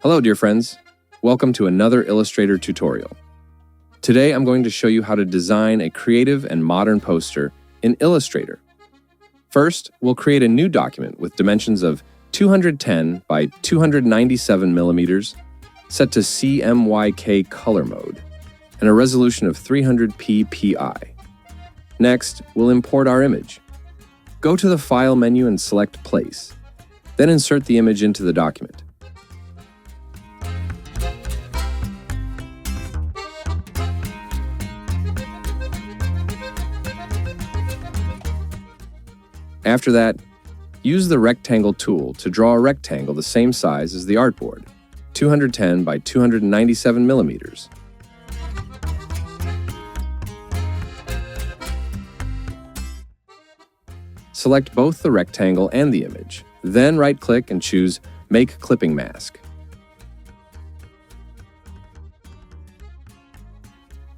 Hello, dear friends. Welcome to another Illustrator tutorial. Today, I'm going to show you how to design a creative and modern poster in Illustrator. First, we'll create a new document with dimensions of 210 by 297 millimeters, set to CMYK color mode, and a resolution of 300p pi. Next, we'll import our image. Go to the File menu and select Place. Then insert the image into the document. After that, use the Rectangle tool to draw a rectangle the same size as the artboard, 210 by 297 millimeters. Select both the rectangle and the image, then right-click and choose Make Clipping Mask.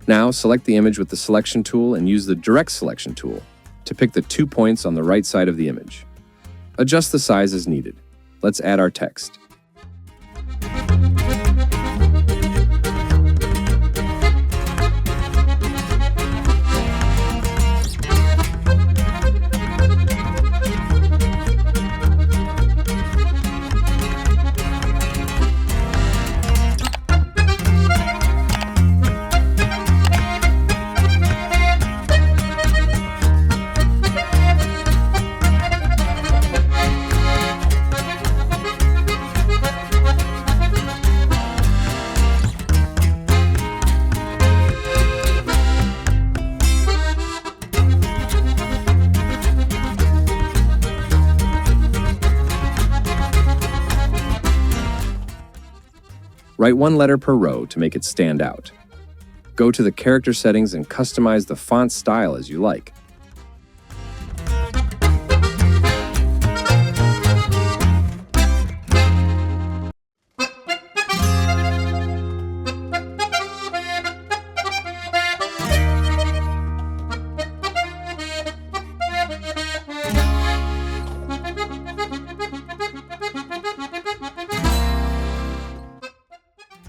Now select the image with the Selection tool and use the Direct Selection tool to pick the 2 points on the right side of the image. Adjust the size as needed. Let's add our text. Write one letter per row to make it stand out. Go to the character settings and customize the font style as you like.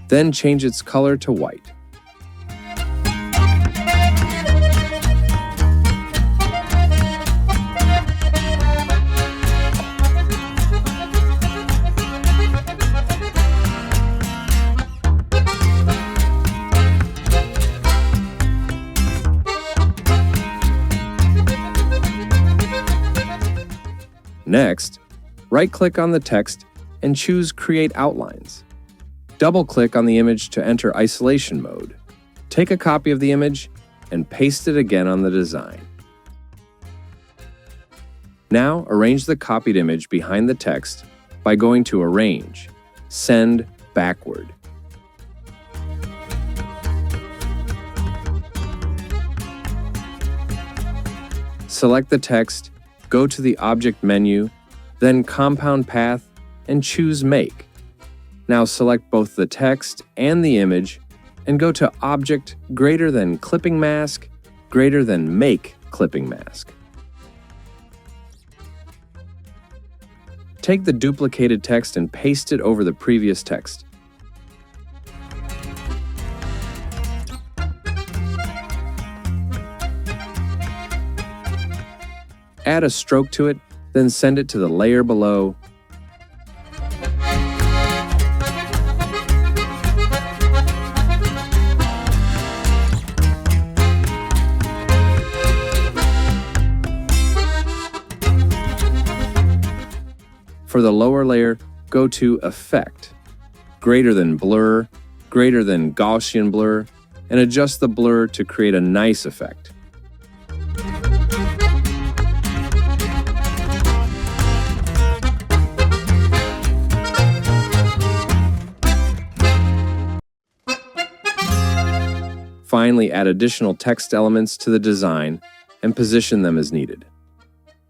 Then change its color to white. Next, right-click on the text and choose Create Outlines. Double-click on the image to enter isolation mode. Take a copy of the image and paste it again on the design. Now, arrange the copied image behind the text by going to Arrange, Send Backward. Select the text, go to the Object menu, then Compound Path, and choose Make. Now select both the text and the image and go to Object greater than Clipping Mask greater than Make Clipping Mask. Take the duplicated text and paste it over the previous text. Add a stroke to it, then send it to the layer below. For the lower layer, go to Effect, greater than Blur, greater than Gaussian Blur, and adjust the blur to create a nice effect. Finally, add additional text elements to the design and position them as needed.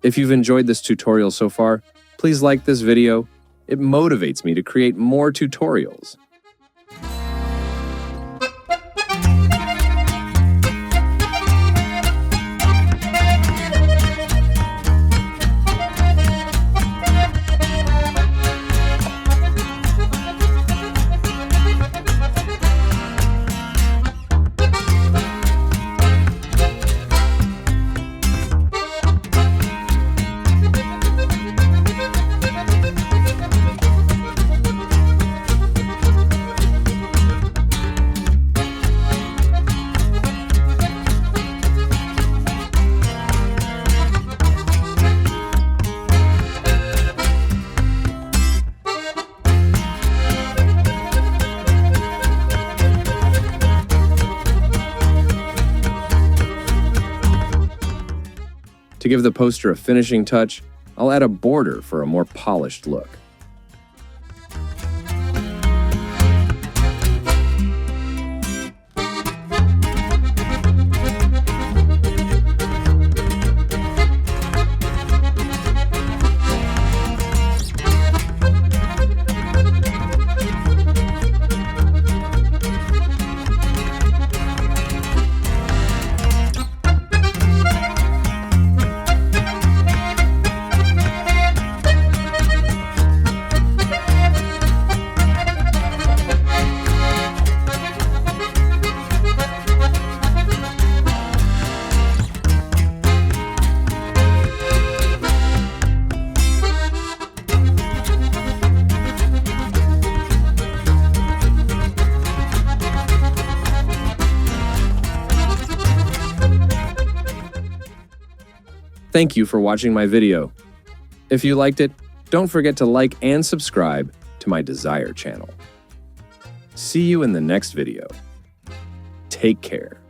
If you've enjoyed this tutorial so far, please like this video. It motivates me to create more tutorials. To give the poster a finishing touch, I'll add a border for a more polished look. Thank you for watching my video. If you liked it, don't forget to like and subscribe to my Desire channel. See you in the next video. Take care.